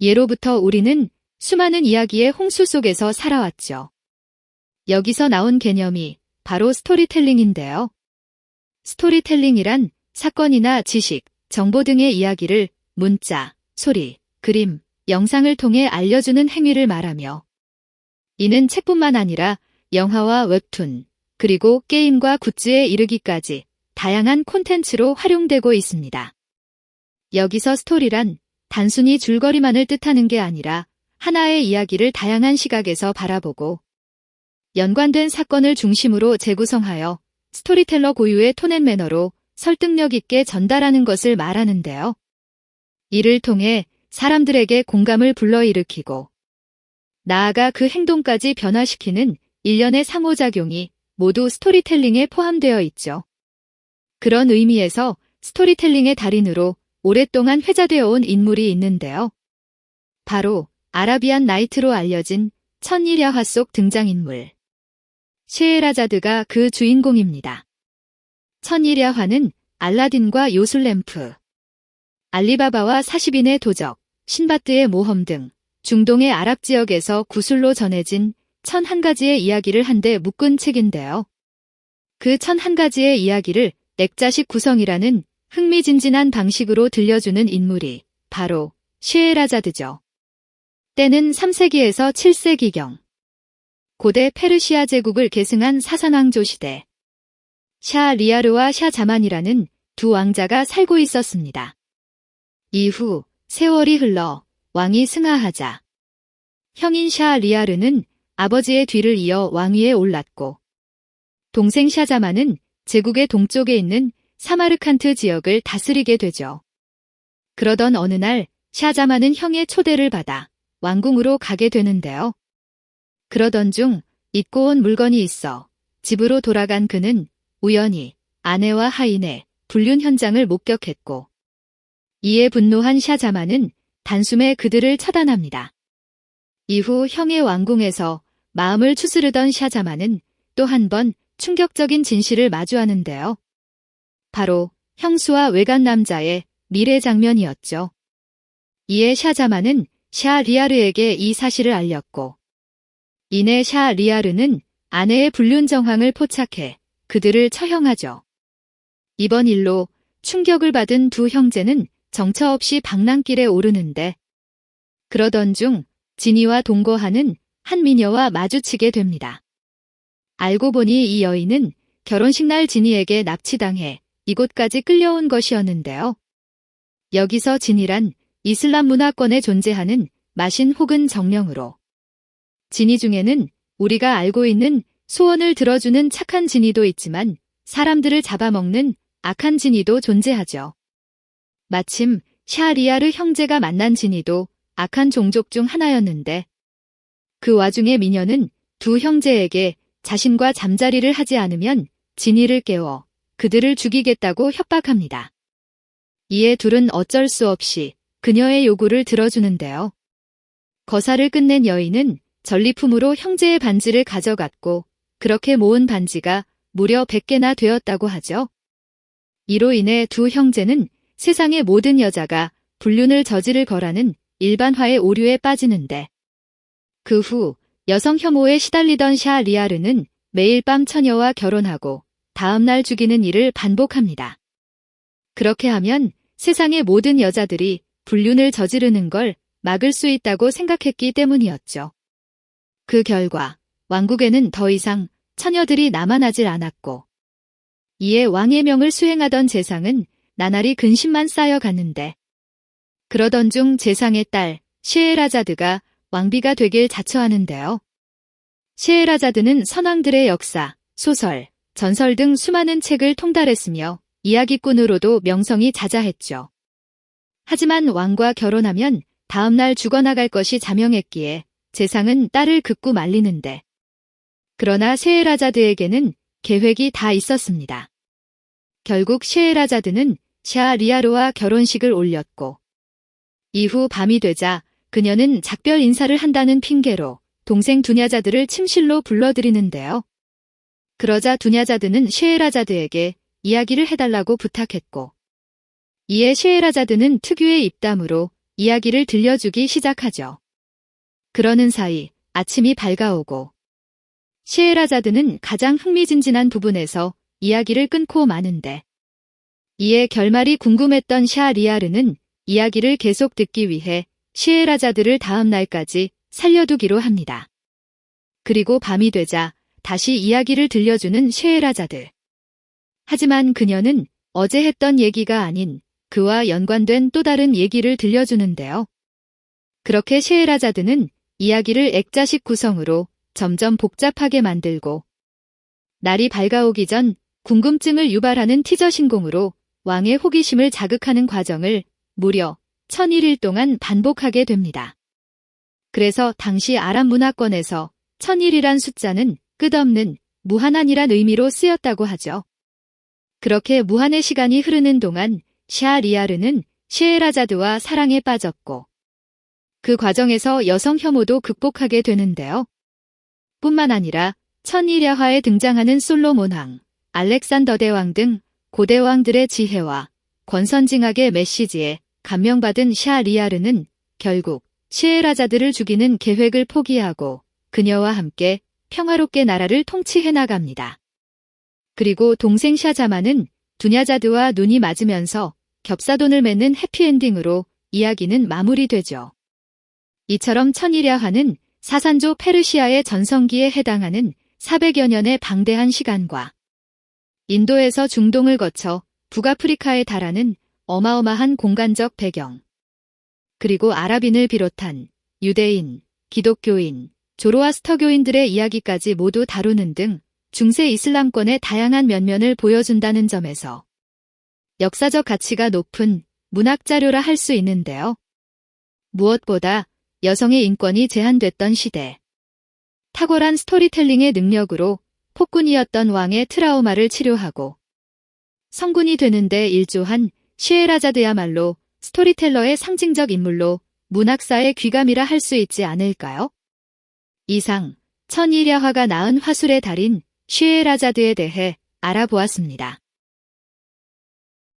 예로부터 우리는 수많은 이야기의 홍수 속에서 살아왔죠. 여기서 나온 개념이 바로 스토리텔링인데요. 스토리텔링이란 사건이나 지식, 정보 등의 이야기를 문자, 소리, 그림, 영상을 통해 알려주는 행위를 말하며 이는 책뿐만 아니라 영화와 웹툰, 그리고 게임과 굿즈에 이르기까지 다양한 콘텐츠로 활용되고 있습니다. 여기서 스토리란 단순히 줄거리만을 뜻하는 게 아니라 하나의 이야기를 다양한 시각에서 바라보고 연관된 사건을 중심으로 재구성하여 스토리텔러 고유의 톤 앤 매너로 설득력 있게 전달하는 것을 말하는데요. 이를 통해 사람들에게 공감을 불러일으키고 나아가 그 행동까지 변화시키는 일련의 상호작용이 모두 스토리텔링에 포함되어 있죠. 그런 의미에서 스토리텔링의 달인으로 오랫동안 회자되어 온 인물이 있는데요. 바로 아라비안 나이트로 알려진 천일야화 속 등장인물 셰에라자드가 그 주인공입니다. 천일야화는 알라딘과 요술램프, 알리바바와 40인의 도적, 신바트의 모험 등 중동의 아랍 지역에서 구술로 전해진 1001가지의 이야기를 한데 묶은 책인데요. 그 1001가지의 이야기를 액자식 구성이라는 흥미진진한 방식으로 들려주는 인물이 바로 셰에라자드죠. 때는 3세기에서 7세기경. 고대 페르시아 제국을 계승한 사산왕조 시대. 샤 리아르와 샤 자만이라는 두 왕자가 살고 있었습니다. 이후 세월이 흘러 왕이 승하하자 형인 샤 리아르는 아버지의 뒤를 이어 왕위에 올랐고 동생 샤 자만은 제국의 동쪽에 있는 사마르칸트 지역을 다스리게 되죠. 그러던 어느 날 샤 자만은 형의 초대를 받아 왕궁으로 가게 되는데요. 그러던 중 잊고 온 물건이 있어 집으로 돌아간 그는 우연히 아내와 하인의 불륜 현장을 목격했고 이에 분노한 샤 자만은 단숨에 그들을 처단합니다. 이후 형의 왕궁에서 마음을 추스르던 샤 자만은 또 한 번 충격적인 진실을 마주하는데요. 바로 형수와 외간 남자의 미래 장면이었죠. 이에 샤 자만은 샤 리아르에게 이 사실을 알렸고 이내 샤 리아르는 아내의 불륜 정황을 포착해 그들을 처형하죠. 이번 일로 충격을 받은 두 형제는 정처 없이 방랑길에 오르는데 그러던 중 지니와 동거하는 한 미녀와 마주치게 됩니다. 알고 보니 이 여인은 결혼식 날 지니에게 납치당해 이곳까지 끌려온 것이었는데요. 여기서 지니란 이슬람 문화권에 존재하는 마신 혹은 정령으로 지니 중에는 우리가 알고 있는 소원을 들어주는 착한 지니도 있지만 사람들을 잡아먹는 악한 지니도 존재하죠. 마침 샤 리아르 형제가 만난 지니도 악한 종족 중 하나였는데 그 와중에 미녀는 두 형제에게 자신과 잠자리를 하지 않으면 지니를 깨워 그들을 죽이겠다고 협박합니다. 이에 둘은 어쩔 수 없이 그녀의 요구를 들어주는데요. 거사를 끝낸 여인은 전리품으로 형제의 반지를 가져갔고 그렇게 모은 반지가 무려 100개나 되었다고 하죠. 이로 인해 두 형제는 세상의 모든 여자가 불륜을 저지를 거라는 일반화의 오류에 빠지는데 그 후 여성 혐오에 시달리던 샤 리아르는 매일 밤 처녀와 결혼하고 다음날 죽이는 일을 반복합니다. 그렇게 하면 세상의 모든 여자들이 불륜을 저지르는 걸 막을 수 있다고 생각했기 때문이었죠. 그 결과 왕국에는 더 이상 처녀들이 남아나질 않았고 이에 왕의 명을 수행하던 재상은 나날이 근심만 쌓여갔는데 그러던 중 재상의 딸 셰에라자드가 왕비가 되길 자처하는데요. 셰에라자드는 선왕들의 역사, 소설, 전설 등 수많은 책을 통달했으며 이야기꾼으로도 명성이 자자했죠. 하지만 왕과 결혼하면 다음날 죽어나갈 것이 자명했기에 재상은 딸을 극구 말리는데 그러나 셰에라자드에게는 계획이 다 있었습니다. 결국 셰에라자드는 샤 리아르와 결혼식을 올렸고 이후 밤이 되자 그녀는 작별 인사를 한다는 핑계로 동생 두냐자드를 침실로 불러들이는데요. 그러자 두냐자드는 셰에라자드에게 이야기를 해달라고 부탁했고 이에 셰에라자드는 특유의 입담으로 이야기를 들려주기 시작하죠. 그러는 사이 아침이 밝아오고 셰에라자드는 가장 흥미진진한 부분에서 이야기를 끊고 마는데 이에 결말이 궁금했던 샤리아르는 이야기를 계속 듣기 위해 셰에라자드를 다음 날까지 살려두기로 합니다. 그리고 밤이 되자 다시 이야기를 들려주는 셰에라자드. 하지만 그녀는 어제 했던 얘기가 아닌 그와 연관된 또 다른 얘기를 들려주는데요. 그렇게 셰에라자드는 이야기를 액자식 구성으로 점점 복잡하게 만들고 날이 밝아오기 전 궁금증을 유발하는 티저 신공으로 왕의 호기심을 자극하는 과정을 무려 1001일 동안 반복하게 됩니다. 그래서 당시 아랍 문화권에서 1001이란 숫자는 끝없는 무한한이란 의미로 쓰였다고 하죠. 그렇게 무한의 시간이 흐르는 동안 샤리아르는 셰에라자드와 사랑에 빠졌고 그 과정에서 여성 혐오도 극복하게 되는데요. 뿐만 아니라 1001야화에 등장하는 솔로몬 왕, 알렉산더 대왕 등 고대 왕들의 지혜와 권선징악의 메시지에 감명받은 샤리아르는 결국 셰에라자드를 죽이는 계획을 포기하고 그녀와 함께 평화롭게 나라를 통치해 나갑니다. 그리고 동생 샤자만은 두냐자드와 눈이 맞으면서 겹사돈을 맺는 해피엔딩으로 이야기는 마무리되죠. 이처럼 1001야화는 사산조 페르시아의 전성기에 해당하는 400여 년의 방대한 시간과 인도에서 중동을 거쳐 북아프리카에 달하는 어마어마한 공간적 배경, 그리고 아랍인을 비롯한 유대인, 기독교인, 조로아스터교인들의 이야기까지 모두 다루는 등 중세 이슬람권의 다양한 면면을 보여준다는 점에서 역사적 가치가 높은 문학자료라 할 수 있는데요. 무엇보다 여성의 인권이 제한됐던 시대, 탁월한 스토리텔링의 능력으로 폭군이었던 왕의 트라우마를 치료하고 성군이 되는데 일조한 셰에라자드야말로 스토리텔러의 상징적 인물로 문학사의 귀감이라 할 수 있지 않을까요? 이상 1001야화가 낳은 화술의 달인 셰에라자드에 대해 알아보았습니다.